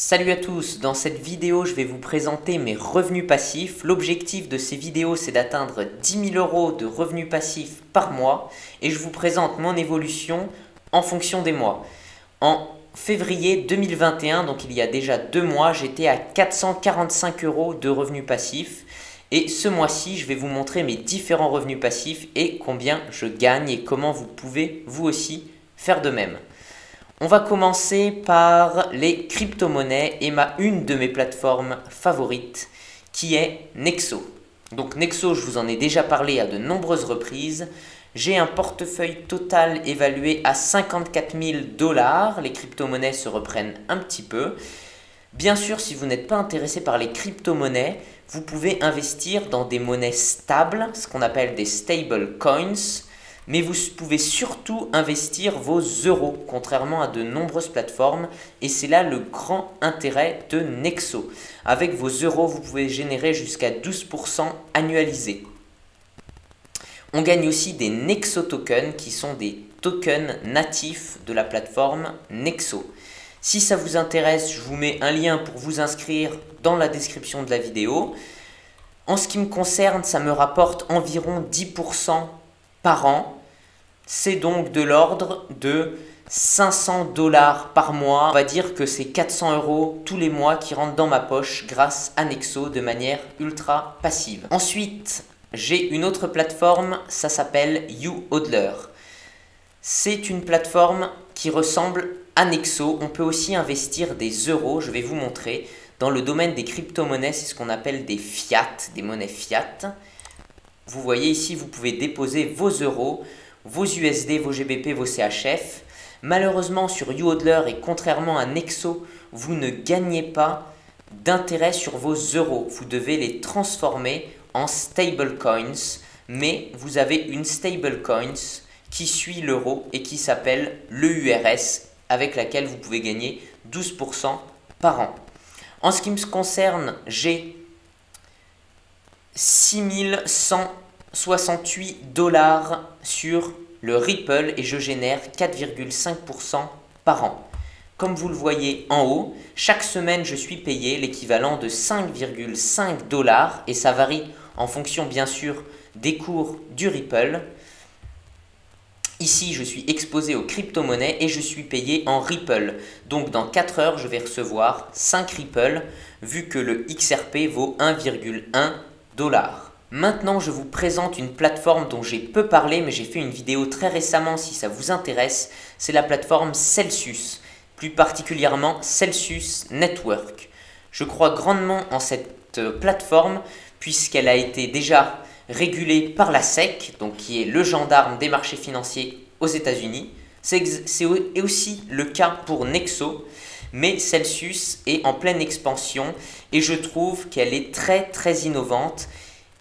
Salut à tous, dans cette vidéo je vais vous présenter mes revenus passifs. L'objectif de ces vidéos c'est d'atteindre 10 000 € de revenus passifs par mois et je vous présente mon évolution en fonction des mois. En février 2021, donc il y a déjà 2 mois, j'étais à 445 € de revenus passifs et ce mois-ci je vais vous montrer mes différents revenus passifs et combien je gagne et comment vous pouvez vous aussi faire de même. On va commencer par les crypto-monnaies et une de mes plateformes favorites qui est Nexo. Donc Nexo, je vous en ai déjà parlé à de nombreuses reprises. J'ai un portefeuille total évalué à 54 000 $. Les crypto-monnaies se reprennent un petit peu. Bien sûr, si vous n'êtes pas intéressé par les crypto-monnaies, vous pouvez investir dans des monnaies stables, ce qu'on appelle des stable coins. Mais vous pouvez surtout investir vos euros, contrairement à de nombreuses plateformes. Et c'est là le grand intérêt de Nexo. Avec vos euros, vous pouvez générer jusqu'à 12% annualisé. On gagne aussi des Nexo tokens qui sont des tokens natifs de la plateforme Nexo. Si ça vous intéresse, je vous mets un lien pour vous inscrire dans la description de la vidéo. En ce qui me concerne, ça me rapporte environ 10% par an. C'est donc de l'ordre de 500 $ par mois. On va dire que c'est 400 € tous les mois qui rentrent dans ma poche grâce à Nexo de manière ultra passive. Ensuite, j'ai une autre plateforme, ça s'appelle YouHodler. C'est une plateforme qui ressemble à Nexo. On peut aussi investir des euros, je vais vous montrer. Dans le domaine des crypto-monnaies, c'est ce qu'on appelle des fiat, des monnaies fiat. Vous voyez ici, vous pouvez déposer vos euros, vos USD, vos GBP, vos CHF. Malheureusement sur YouHodler et contrairement à Nexo, vous ne gagnez pas d'intérêt sur vos euros. Vous devez les transformer en stablecoins, mais vous avez une stablecoin qui suit l'euro et qui s'appelle l'EURS avec laquelle vous pouvez gagner 12% par an. En ce qui me concerne, j'ai 6168 $ sur le Ripple et je génère 4,5% par an. Comme vous le voyez en haut, chaque semaine je suis payé l'équivalent de 5,5 $ et ça varie en fonction bien sûr des cours du Ripple. Ici je suis exposé aux crypto-monnaies et je suis payé en Ripple. Donc dans 4 heures je vais recevoir 5 Ripple vu que le XRP vaut 1,1 $. Maintenant, je vous présente une plateforme dont j'ai peu parlé, mais j'ai fait une vidéo très récemment si ça vous intéresse. C'est la plateforme Celsius, plus particulièrement Celsius Network. Je crois grandement en cette plateforme puisqu'elle a été déjà régulée par la SEC, donc qui est le gendarme des marchés financiers aux États-Unis. C'est aussi le cas pour Nexo. Mais Celsius est en pleine expansion et je trouve qu'elle est très innovante.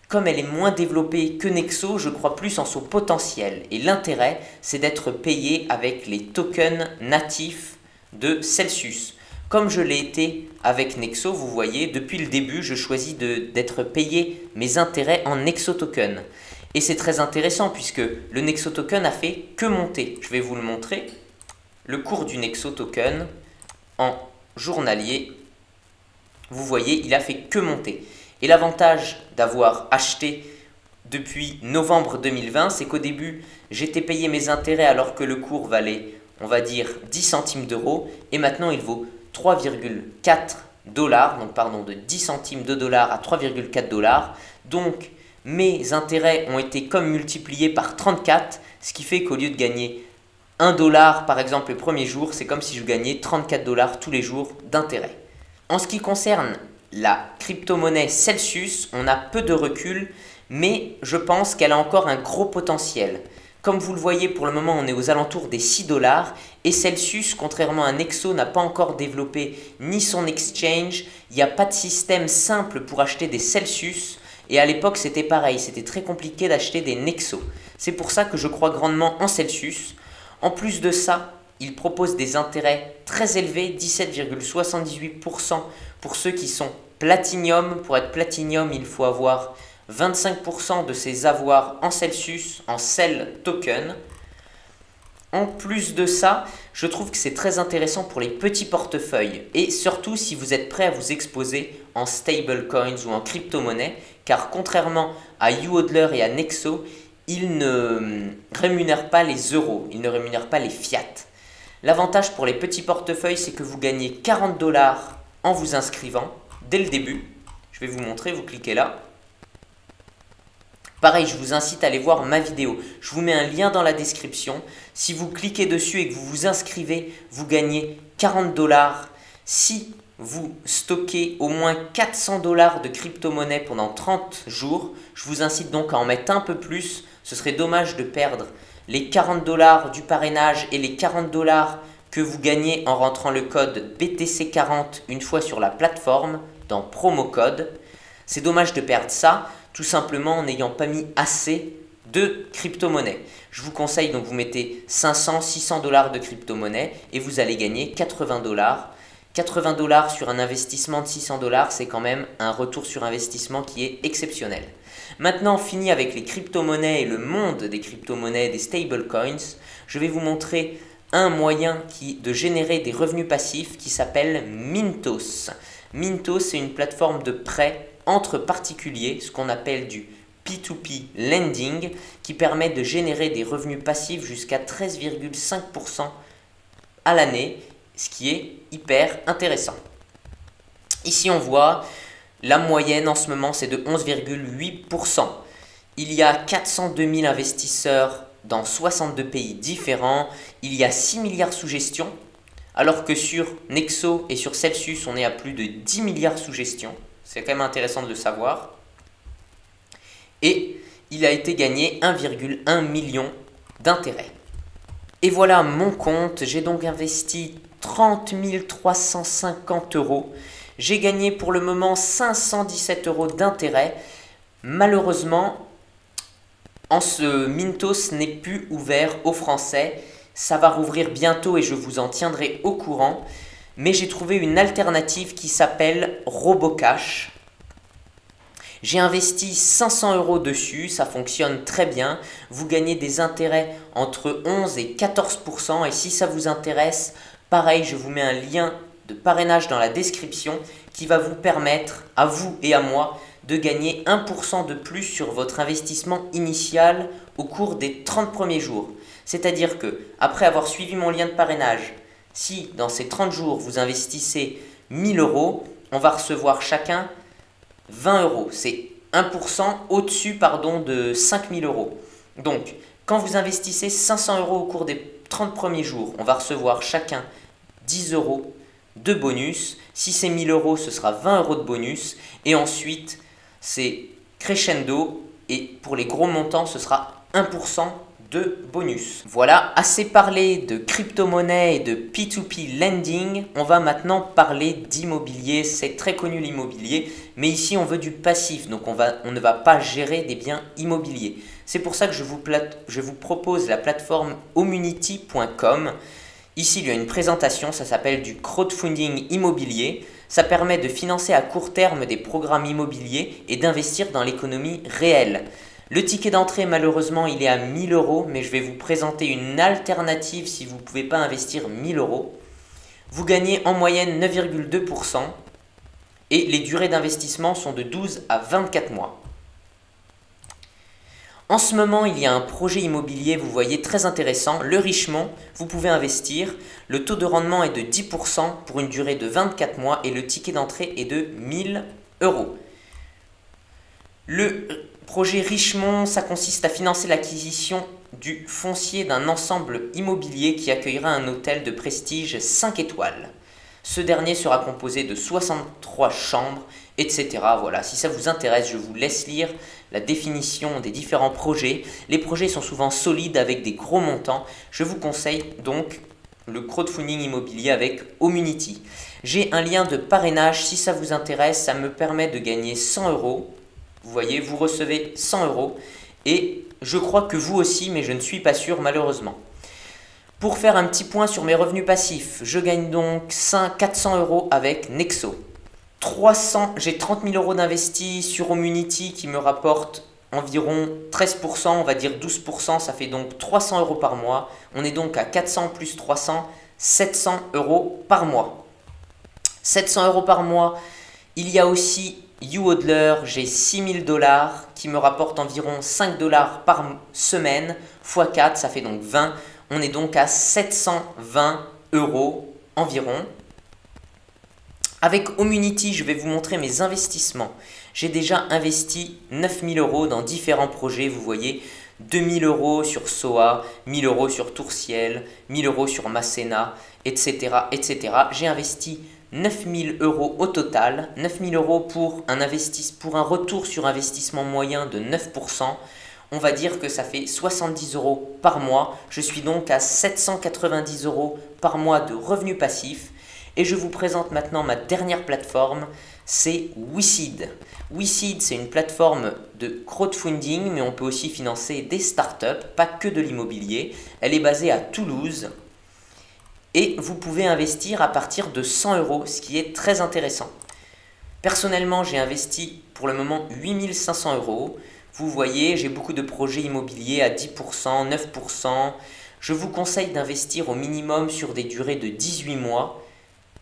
Comme elle est moins développée que Nexo, je crois plus en son potentiel. Et l'intérêt, c'est d'être payé avec les tokens natifs de Celsius. Comme je l'ai été avec Nexo, vous voyez, depuis le début, je choisis d'être payé mes intérêts en Nexo token. Et c'est très intéressant puisque le Nexo token a fait que monter. Je vais vous le montrer. Le cours du Nexo token en journalier, vous voyez, il a fait que monter. Et l'avantage d'avoir acheté depuis novembre 2020, c'est qu'au début, j'étais payé mes intérêts alors que le cours valait, on va dire, 10 centimes d'euros. Et maintenant, il vaut 3,4 $, donc pardon, de 10 centimes de dollars à 3,4 $. Donc, mes intérêts ont été comme multipliés par 34, ce qui fait qu'au lieu de gagner 1 $ par exemple le premier jour, c'est comme si je gagnais 34 $ tous les jours d'intérêt. En ce qui concerne la crypto-monnaie Celsius, on a peu de recul, mais je pense qu'elle a encore un gros potentiel. Comme vous le voyez, pour le moment, on est aux alentours des 6 $ et Celsius, contrairement à Nexo, n'a pas encore développé ni son exchange. Il n'y a pas de système simple pour acheter des Celsius et à l'époque, c'était pareil, c'était très compliqué d'acheter des Nexo. C'est pour ça que je crois grandement en Celsius. En plus de ça, il propose des intérêts très élevés, 17,78% pour ceux qui sont Platinium. Pour être Platinium, il faut avoir 25% de ses avoirs en Celsius, en Cell Token. En plus de ça, je trouve que c'est très intéressant pour les petits portefeuilles et surtout si vous êtes prêt à vous exposer en stablecoins ou en crypto-monnaie, car contrairement à YouHodler et à Nexo, ils ne rémunèrent pas les euros, ils ne rémunèrent pas les fiat. L'avantage pour les petits portefeuilles, c'est que vous gagnez 40 $ en vous inscrivant dès le début. Je vais vous montrer, vous cliquez là. Pareil, je vous incite à aller voir ma vidéo. Je vous mets un lien dans la description. Si vous cliquez dessus et que vous vous inscrivez, vous gagnez 40 $. Si vous stockez au moins 400 $ de crypto-monnaie pendant 30 jours, je vous incite donc à en mettre un peu plus. Ce serait dommage de perdre les 40 $ du parrainage et les 40 $ que vous gagnez en rentrant le code BTC40 une fois sur la plateforme dans promo code. C'est dommage de perdre ça, tout simplement en n'ayant pas mis assez de crypto-monnaie. Je vous conseille donc vous mettez 500, 600 $ de crypto-monnaie et vous allez gagner 80 $. 80 $ sur un investissement de 600 $, c'est quand même un retour sur investissement qui est exceptionnel. Maintenant, fini avec les crypto-monnaies et le monde des crypto-monnaies, des stablecoins, je vais vous montrer un moyen de générer des revenus passifs qui s'appelle Mintos. Mintos, c'est une plateforme de prêt entre particuliers, ce qu'on appelle du P2P lending, qui permet de générer des revenus passifs jusqu'à 13,5% à l'année, ce qui est hyper intéressant. Ici, on voit la moyenne en ce moment, c'est de 11,8%. Il y a 402 000 investisseurs dans 62 pays différents. Il y a 6 milliards sous gestion, alors que sur Nexo et sur Celsius, on est à plus de 10 milliards sous gestion. C'est quand même intéressant de le savoir. Et il a été gagné 1,1 million d'intérêts. Et voilà mon compte. J'ai donc investi 30 350 €. J'ai gagné pour le moment 517 € d'intérêt. Malheureusement, ce Mintos n'est plus ouvert aux Français. Ça va rouvrir bientôt et je vous en tiendrai au courant. Mais j'ai trouvé une alternative qui s'appelle Robocash. J'ai investi 500 € dessus, ça fonctionne très bien. Vous gagnez des intérêts entre 11 et 14%. Et si ça vous intéresse, pareil, je vous mets un lien de parrainage dans la description qui va vous permettre, à vous et à moi, de gagner 1% de plus sur votre investissement initial au cours des 30 premiers jours. C'est-à-dire que, après avoir suivi mon lien de parrainage, si dans ces 30 jours vous investissez 1000 €, on va recevoir chacun 20 €. C'est 1% au-dessus de 5000 €. Donc, quand vous investissez 500 € au cours des 30 premiers jours, on va recevoir chacun 10 € de bonus. Si c'est 1000 €, ce sera 20 € de bonus. Et ensuite, c'est crescendo. Et pour les gros montants, ce sera 1% de bonus. Voilà, assez parlé de crypto-monnaie et de P2P lending. On va maintenant parler d'immobilier. C'est très connu l'immobilier, mais ici on veut du passif, donc on ne va pas gérer des biens immobiliers. C'est pour ça que je vous propose la plateforme Omunity.com. Ici, il y a une présentation, ça s'appelle du crowdfunding immobilier. Ça permet de financer à court terme des programmes immobiliers et d'investir dans l'économie réelle. Le ticket d'entrée, malheureusement, il est à 1000 €, mais je vais vous présenter une alternative si vous ne pouvez pas investir 1000 €. Vous gagnez en moyenne 9,2% et les durées d'investissement sont de 12 à 24 mois. En ce moment, il y a un projet immobilier, vous voyez, très intéressant, le Richemont. Vous pouvez investir. Le taux de rendement est de 10% pour une durée de 24 mois et le ticket d'entrée est de 1000 €. Le projet Richemont, ça consiste à financer l'acquisition du foncier d'un ensemble immobilier qui accueillera un hôtel de prestige 5 étoiles. Ce dernier sera composé de 63 chambres, etc. Voilà, si ça vous intéresse, je vous laisse lire la définition des différents projets. Les projets sont souvent solides avec des gros montants. Je vous conseille donc le crowdfunding immobilier avec Omunity. J'ai un lien de parrainage, si ça vous intéresse, ça me permet de gagner 100 €. Vous voyez, vous recevez 100 € et je crois que vous aussi, mais je ne suis pas sûr malheureusement. Pour faire un petit point sur mes revenus passifs, je gagne donc 400 € avec Nexo. J'ai 30 000 € d'investis sur Omunity qui me rapporte environ 13%, on va dire 12%, ça fait donc 300 euros par mois. On est donc à 400 plus 300, 700 euros par mois. 700 euros par mois. Il y a aussi YouHodler, j'ai 6000 $ qui me rapporte environ 5 $ par semaine, x 4, ça fait donc 20. On est donc à 720 euros environ. Avec Homunity, je vais vous montrer mes investissements. J'ai déjà investi 9000 € dans différents projets, vous voyez, 2000 € sur SOA, 1000 € sur Tourciel, 1000 € sur Masséna, etc. etc. J'ai investi 9000 € au total, 9000 € pour un retour sur investissement moyen de 9%. On va dire que ça fait 70 € par mois. Je suis donc à 790 € par mois de revenus passifs. Et je vous présente maintenant ma dernière plateforme, c'est WeSeed. WeSeed, c'est une plateforme de crowdfunding, mais on peut aussi financer des startups, pas que de l'immobilier. Elle est basée à Toulouse et vous pouvez investir à partir de 100 €, ce qui est très intéressant. Personnellement, j'ai investi pour le moment 8500 €. Vous voyez, j'ai beaucoup de projets immobiliers à 10%, 9%. Je vous conseille d'investir au minimum sur des durées de 18 mois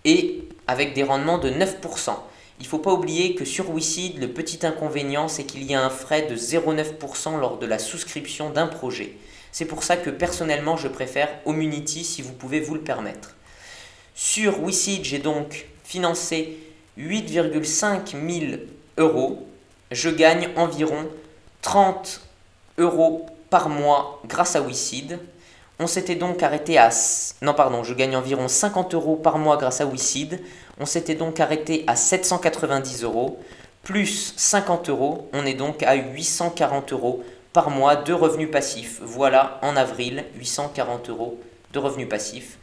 et avec des rendements de 9%. Il ne faut pas oublier que sur WeSeed, le petit inconvénient, c'est qu'il y a un frais de 0,9% lors de la souscription d'un projet. C'est pour ça que personnellement, je préfère Homunity si vous pouvez vous le permettre. Sur WeSeed, j'ai donc financé 8,5 000 €. Je gagne environ 30 € par mois grâce à WeSeed. On s'était donc arrêté à... Non, pardon, je gagne environ 50 € par mois grâce à WeSeed. On s'était donc arrêté à 790 € plus 50 €. On est donc à 840 € par mois de revenus passifs. Voilà, en avril, 840 € de revenus passifs.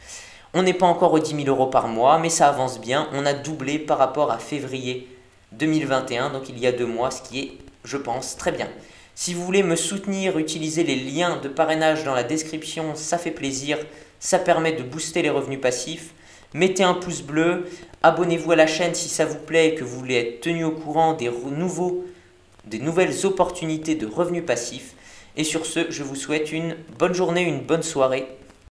On n'est pas encore aux 10 000 € par mois, mais ça avance bien. On a doublé par rapport à février 2021, donc il y a 2 mois, ce qui est, je pense, très bien. Si vous voulez me soutenir, utilisez les liens de parrainage dans la description, ça fait plaisir, ça permet de booster les revenus passifs. Mettez un pouce bleu, abonnez-vous à la chaîne si ça vous plaît et que vous voulez être tenu au courant des nouvelles opportunités de revenus passifs. Et sur ce, je vous souhaite une bonne journée, une bonne soirée.